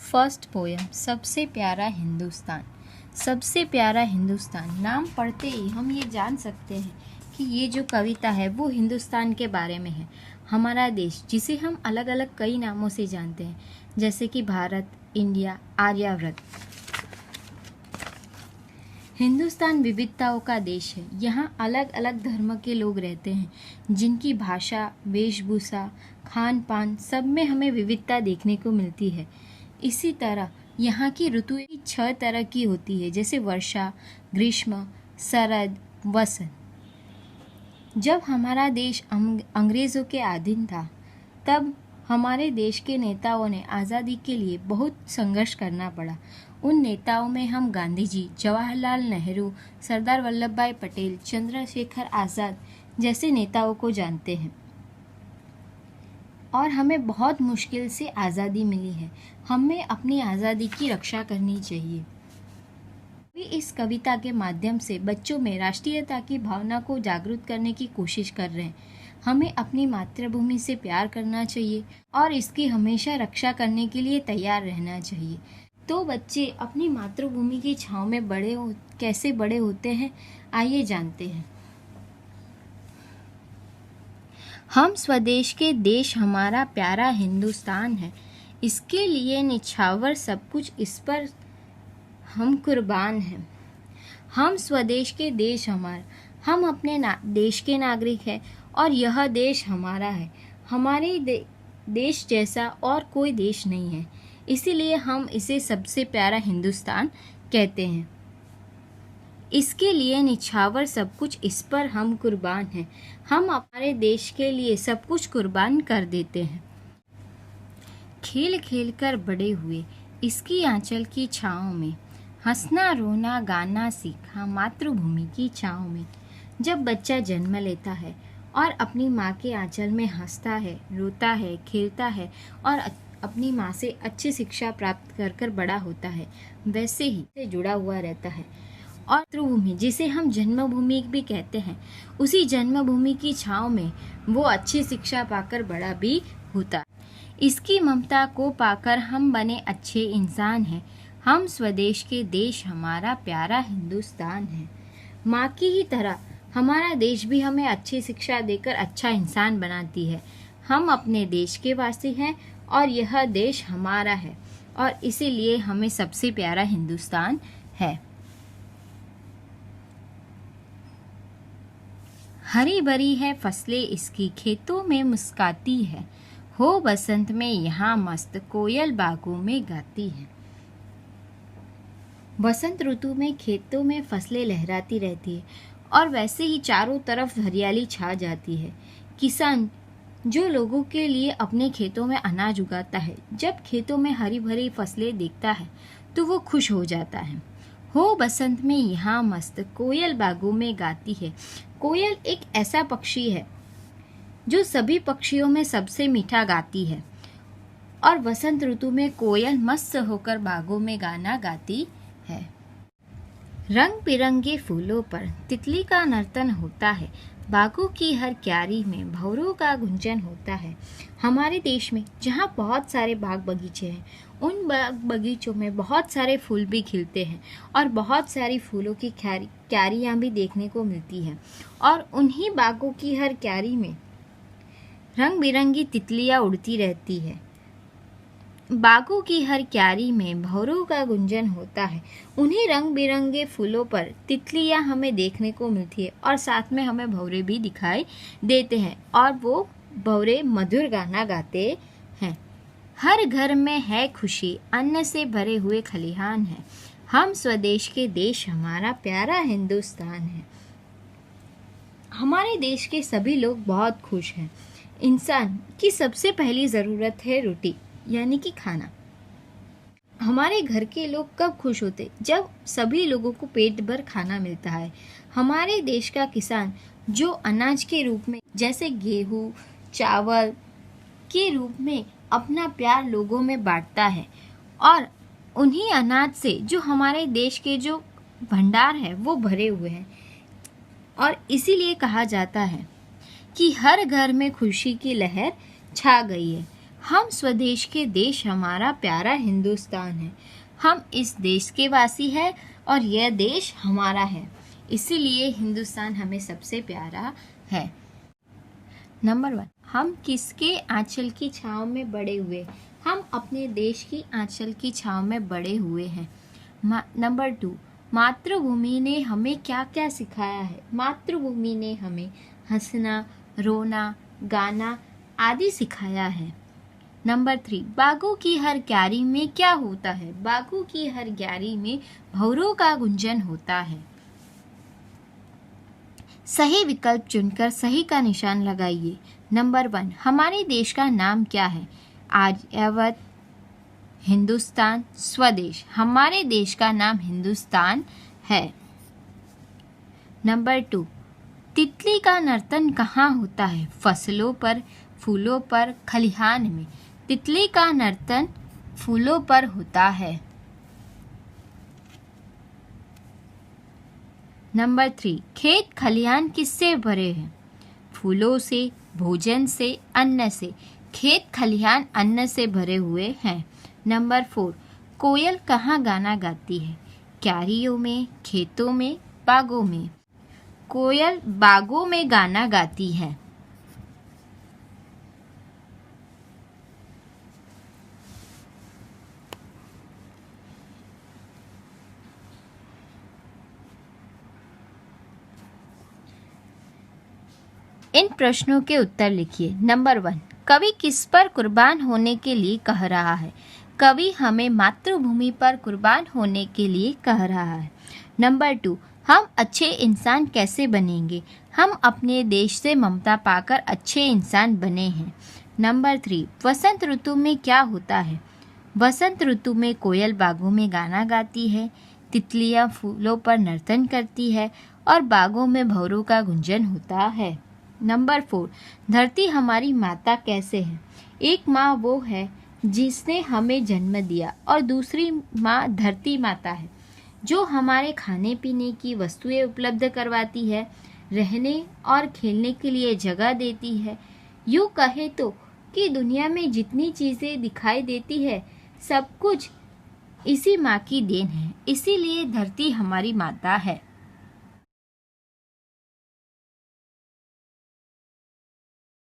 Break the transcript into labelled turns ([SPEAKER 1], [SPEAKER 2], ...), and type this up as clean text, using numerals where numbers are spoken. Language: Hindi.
[SPEAKER 1] फर्स्ट पोयम सबसे प्यारा हिंदुस्तान। सबसे प्यारा हिंदुस्तान नाम पढ़ते ही हम ये जान सकते हैं कि ये जो कविता है वो हिंदुस्तान के बारे में है। हमारा देश जिसे हम अलग अलग कई नामों से जानते हैं, जैसे कि भारत, इंडिया, आर्यावर्त। हिंदुस्तान विविधताओं का देश है। यहाँ अलग अलग धर्म के लोग रहते हैं, जिनकी भाषा, वेशभूषा, खान पान सब में हमें विविधता देखने को मिलती है। इसी तरह यहाँ की ऋतुएं 6 तरह की होती है, जैसे वर्षा, ग्रीष्म, शरद, वसंत। जब हमारा देश अंग्रेज़ों के अधीन था, तब हमारे देश के नेताओं ने आज़ादी के लिए बहुत संघर्ष करना पड़ा। उन नेताओं में हम गांधी जी, जवाहरलाल नेहरू, सरदार वल्लभ भाई पटेल, चंद्रशेखर आज़ाद जैसे नेताओं को जानते हैं। और हमें बहुत मुश्किल से आज़ादी मिली है। हमें अपनी आज़ादी की रक्षा करनी चाहिए। वे इस कविता के माध्यम से बच्चों में राष्ट्रीयता की भावना को जागरूक करने की कोशिश कर रहे हैं। हमें अपनी मातृभूमि से प्यार करना चाहिए और इसकी हमेशा रक्षा करने के लिए तैयार रहना चाहिए। तो बच्चे अपनी मातृभूमि की छांव में कैसे बड़े होते हैं, आइए जानते हैं। हम स्वदेश के देश हमारा प्यारा हिंदुस्तान है, इसके लिए निछावर सब कुछ, इस पर हम कुर्बान हैं। हम स्वदेश के देश हमारा, हम अपने देश के नागरिक हैं और यह देश हमारा है। हमारे देश जैसा और कोई देश नहीं है, इसीलिए हम इसे सबसे प्यारा हिंदुस्तान कहते हैं। इसके लिए निछावर सब कुछ, इस पर हम कुर्बान हैं। हम हमारे देश के लिए सब कुछ कुर्बान कर देते हैं। खेल खेल कर बड़े हुए इसकी आंचल की छाँव में, हंसना रोना गाना सीखा मातृभूमि की छाँव में। जब बच्चा जन्म लेता है और अपनी माँ के आंचल में हंसता है, रोता है, खेलता है और अपनी माँ से अच्छी शिक्षा प्राप्त कर कर बड़ा होता है, वैसे ही से जुड़ा हुआ रहता है। और मातृभूमि, जिसे हम जन्मभूमि भी कहते हैं, उसी जन्मभूमि की छाँव में वो अच्छी शिक्षा पाकर बड़ा भी होता है। इसकी ममता को पाकर हम बने अच्छे इंसान हैं। हम स्वदेश के देश हमारा प्यारा हिंदुस्तान है। माँ की ही तरह हमारा देश भी हमें अच्छी शिक्षा देकर अच्छा इंसान बनाती है। हम अपने देश के वासी हैं और यह देश हमारा है और इसीलिए हमें सबसे प्यारा हिंदुस्तान है। हरी भरी है फसलें इसकी, खेतों में मुस्काती है। हो बसंत में यहाँ मस्त, कोयल बागों में गाती है। बसंत ऋतु में खेतों में फसलें लहराती रहती है और वैसे ही चारों तरफ हरियाली छा जाती है। किसान जो लोगों के लिए अपने खेतों में अनाज उगाता है, जब खेतों में हरी भरी फसलें देखता है तो वो खुश हो जाता है। हो बसंत में यहाँ मस्त, कोयल बागों में गाती है। कोयल एक ऐसा पक्षी है जो सभी पक्षियों में सबसे मीठा गाती है और वसंत ऋतु में कोयल मस्त होकर बागों में गाना गाती है। रंग बिरंगे फूलों पर तितली का नर्तन होता है। बागों की हर क्यारी में भंवरों का गुंजन होता है। हमारे देश में जहाँ बहुत सारे बाग बगीचे हैं, उन बाग बगीचों में बहुत सारे फूल भी खिलते हैं और बहुत सारी फूलों की क्यारियाँ भी देखने को मिलती हैं। और उन्हीं बागों की हर क्यारी में रंग बिरंगी तितलियाँ उड़ती रहती है। बागों की हर क्यारी में भंवरों का गुंजन होता है। उन्हीं रंग बिरंगे फूलों पर तितलियाँ हमें देखने को मिलती है और साथ में हमें भंवरे भी दिखाई देते हैं और वो भंवरे मधुर गाना गाते हैं। हर घर में है खुशी, अन्न से भरे हुए खलिहान है। हम स्वदेश के देश हमारा प्यारा हिंदुस्तान है। हमारे देश के सभी लोग बहुत खुश हैं। इंसान की सबसे पहली ज़रूरत है रोटी, यानी कि खाना। हमारे घर के लोग कब खुश होते? जब सभी लोगों को पेट भर खाना मिलता है। हमारे देश का किसान जो अनाज के रूप में, जैसे गेहूँ, चावल के रूप में अपना प्यार लोगों में बांटता है और उन्हीं अनाज से जो हमारे देश के जो भंडार है वो भरे हुए हैं। और इसीलिए कहा जाता है कि हर घर में खुशी की लहर छा गई है। हम स्वदेश के देश हमारा प्यारा हिंदुस्तान है। हम इस देश के वासी हैं और यह देश हमारा है, इसीलिए हिंदुस्तान हमें सबसे प्यारा है। नंबर 1, हम किसके आंचल की छांव में बड़े हुए? हम अपने देश की आंचल की छांव में बड़े हुए हैं। नंबर 2, मातृभूमि ने हमें क्या क्या सिखाया है? मातृभूमि ने हमें हंसना, रोना, गाना आदि सिखाया है। नंबर 3, बागों की हर क्यारी में क्या होता है? बागों की हर क्यारी में भंवरों का गुंजन होता है। सही विकल्प चुनकर सही का निशान लगाइए। नंबर 1, हमारे देश का नाम क्या है? आर्यावर्त, हिंदुस्तान, स्वदेश। हमारे देश का नाम हिंदुस्तान है। नंबर 2, तितली का नर्तन कहाँ होता है? फसलों पर, फूलों पर, खलिहान में। तितली का नर्तन फूलों पर होता है। नंबर 3, खेत खलिहान किससे भरे हैं? फूलों से, भोजन से, अन्न से। खेत खलिहान अन्न से भरे हुए हैं। नंबर 4, कोयल कहाँ गाना गाती है? क्यारियों में, खेतों में, बागों में। कोयल बागों में गाना गाती है। इन प्रश्नों के उत्तर लिखिए। नंबर 1, कवि किस पर कुर्बान होने के लिए कह रहा है? कवि हमें मातृभूमि पर कुर्बान होने के लिए कह रहा है। नंबर 2, हम अच्छे इंसान कैसे बनेंगे? हम अपने देश से ममता पाकर अच्छे इंसान बने हैं। नंबर 3, वसंत ऋतु में क्या होता है? वसंत ऋतु में कोयल बागों में गाना गाती है, तितलियां फूलों पर नर्तन करती है और बागों में भंवरों का गुंजन होता है। नंबर 4, धरती हमारी माता कैसे है? एक माँ वो है जिसने हमें जन्म दिया और दूसरी माँ धरती माता है जो हमारे खाने पीने की वस्तुएं उपलब्ध करवाती है, रहने और खेलने के लिए जगह देती है। यूँ कहे तो कि दुनिया में जितनी चीज़ें दिखाई देती है सब कुछ इसी माँ की देन है, इसीलिए धरती हमारी माता है।